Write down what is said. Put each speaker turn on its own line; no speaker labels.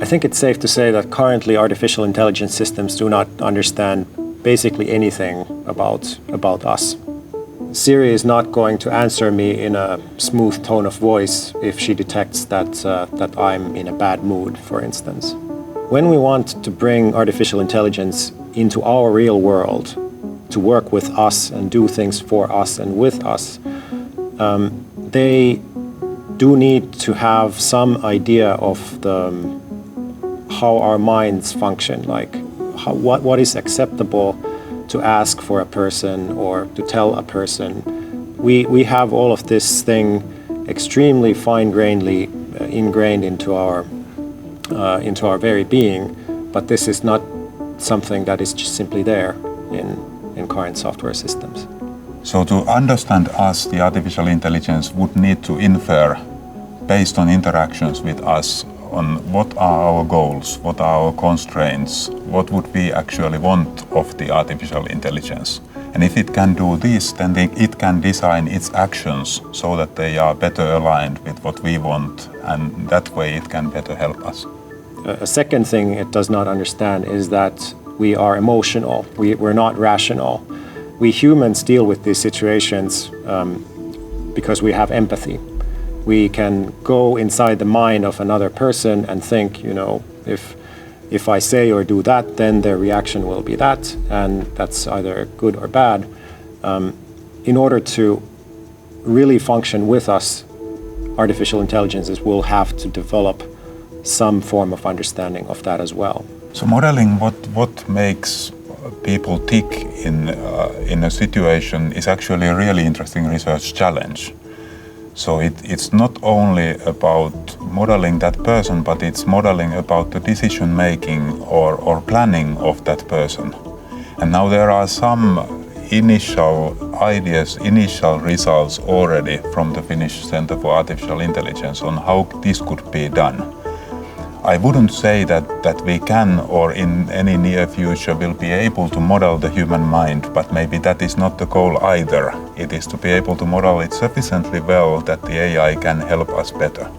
I think it's safe to say that currently artificial intelligence systems do not understand basically anything about us. Siri is not going to answer me in a smooth tone of voice if she detects that I'm in a bad mood, for instance. When we want to bring artificial intelligence into our real world, to work with us and do things for us and with us, they do need to have some idea of how our minds function, like what is acceptable to ask for a person or to tell a person. We have all of this thing extremely fine-grainedly ingrained into our very being, but this is not something that is just simply there in current software systems.
So to understand us, the artificial intelligence would need to infer, based on interactions with us, on what are our goals, what are our constraints, what would we actually want of the artificial intelligence. And if it can do this, then it can design its actions so that they are better aligned with what we want, and that way it can better help us.
A second thing it does not understand is that we are emotional, we're not rational. We humans deal with these situations because we have empathy. We can go inside the mind of another person and think, if I say or do that, then their reaction will be that, and that's either good or bad. In order to really function with us, artificial intelligences will have to develop some form of understanding of that as well.
So modeling what makes people tick in a situation is actually a really interesting research challenge. So it's not only about modeling that person, but it's modeling about the decision making or planning of that person. And now there are some initial ideas, initial results already from the Finnish Center for Artificial Intelligence on how this could be done. I wouldn't say that we can, or in any near future will be able to model the human mind, but maybe that is not the goal either. It is to be able to model it sufficiently well that the AI can help us better.